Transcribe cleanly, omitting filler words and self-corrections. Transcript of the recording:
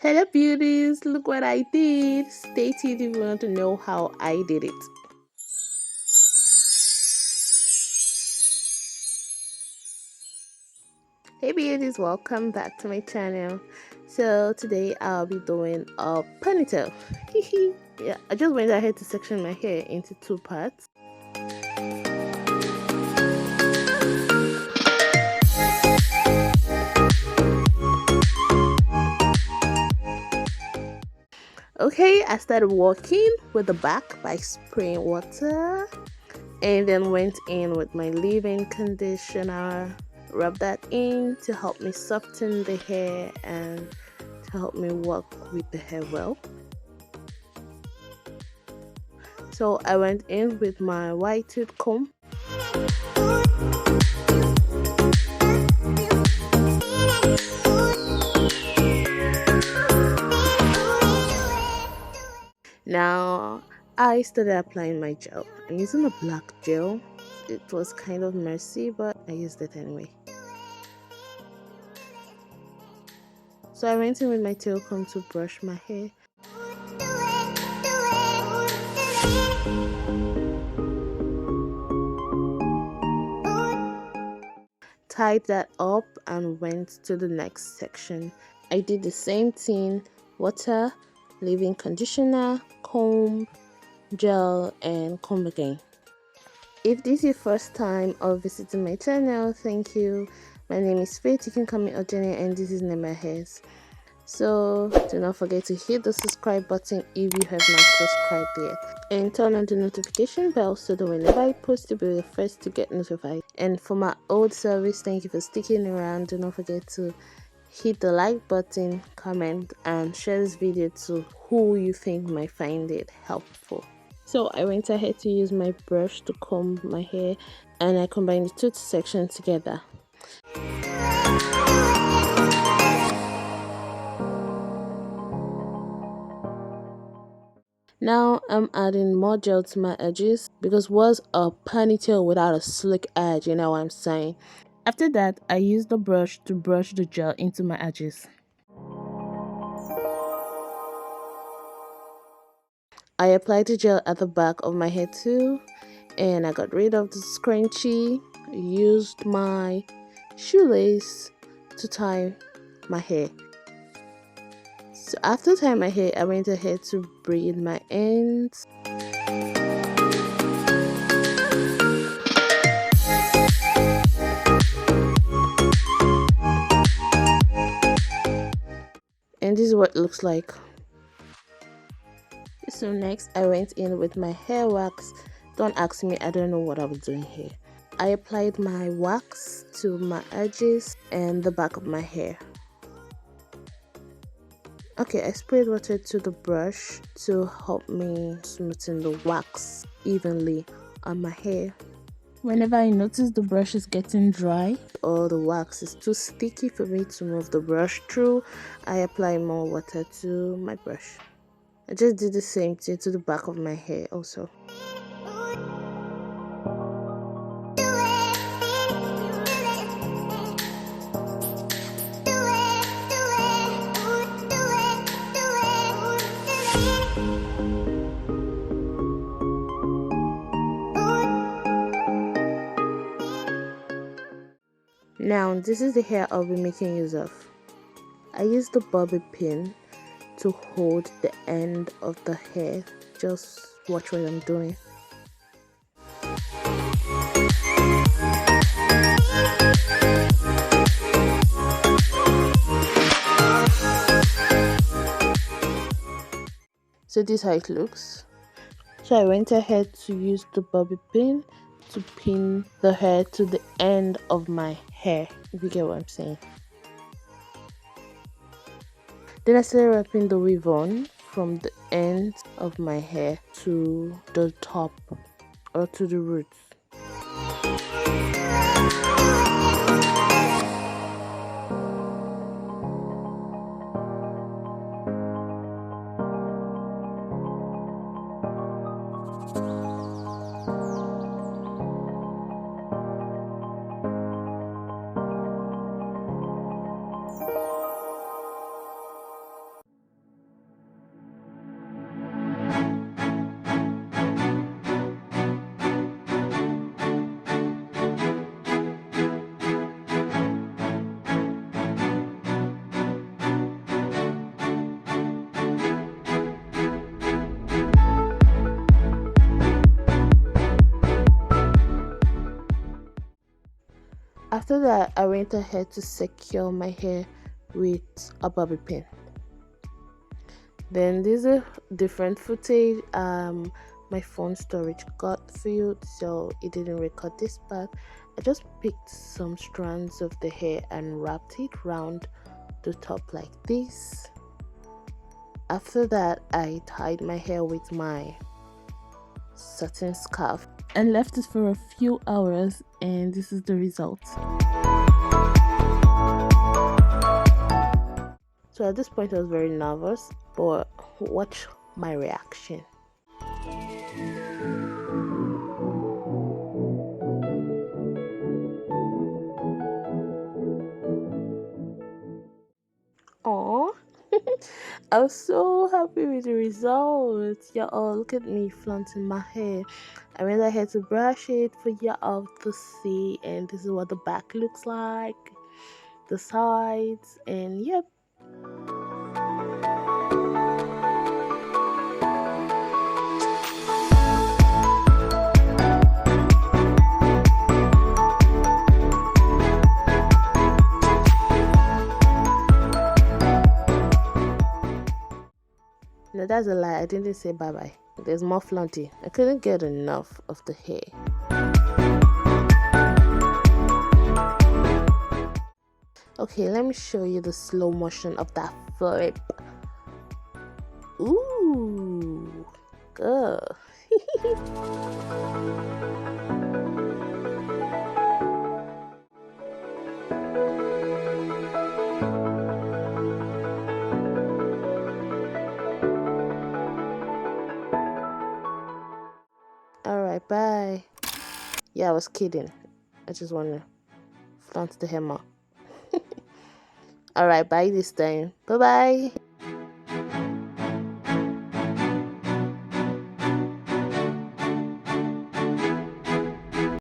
Hello beauties, look what I did. Stay tuned if you want to know how I did it. Hey beauties, welcome back to my channel. So today I'll be doing a ponytail. Yeah, I just went ahead to section my hair into two parts. Okay, I started walking with the back by spraying water and then went in with my leave-in conditioner, rub that in to help me soften the hair and to help me work with the hair well. So I went in with my white tooth comb. Now I started applying my gel. I'm using a black gel. It was kind of messy, but I used it anyway. So I went in with my tail comb to brush my hair. Tied that up and went to the next section. I did the same thing: water, leave-in conditioner, comb, gel, and comb again. If this is your first time of visiting my channel, thank you. My name is Faith. You can call me Ojene, and this is Nema Hairs. So do not forget to hit the subscribe button if you have not subscribed yet, and turn on the notification bell so that whenever I post you'll be the first to get notified. And for my old service, thank you for sticking around. Do not forget to hit the like button, comment, and share this video to who you think might find it helpful. So I went ahead to use my brush to comb my hair, and I combined the two sections together. Now I'm adding more gel to my edges because what's a ponytail without a slick edge, you know what I'm saying? After that, I used the brush to brush the gel into my edges. I applied the gel at the back of my head too, and I got rid of the scrunchie. Used my shoelace to tie my hair. So after tying my hair, I went ahead to braid my ends. And this is what it looks like. So next I went in with my hair wax. Don't ask me, I don't know what I was doing here. I applied my wax to my edges and the back of my hair. Okay, I sprayed water to the brush to help me smoothen the wax evenly on my hair. Whenever I notice the brush is getting dry or the wax is too sticky for me to move the brush through, I apply more water to my brush. I just did the same thing to the back of my hair also. Now this is the hair I'll be making use of. I use the bobby pin to hold the end of the hair. Just watch what I'm doing. So this is how it looks. So I went ahead to use the bobby pin to pin the hair to the end of my hair, if you get what I'm saying. Then I started wrapping the weave on from the end of my hair to the top or to the roots. After that, I went ahead to secure my hair with a bobby pin. Then there's a different footage. My phone storage got filled, so it didn't record this part. I just picked some strands of the hair and wrapped it round the top like this. After that, I tied my hair with my satin scarf and left it for a few hours, and this is the result. So at this point I was very nervous, but watch my reaction. Aww. I was so happy with the results. Y'all, look at me flaunting my hair. I went ahead to brush it for y'all to see, and this is what the back looks like, the sides, and yep. No, that's a lie. I didn't say bye bye. There's more flaunting. I couldn't get enough of the hair. Okay, let me show you the slow motion of that flip. Ooh, good. Alright, bye. Yeah, I was kidding. I just want to flaunt the hammer. Alright, bye this time. Bye bye.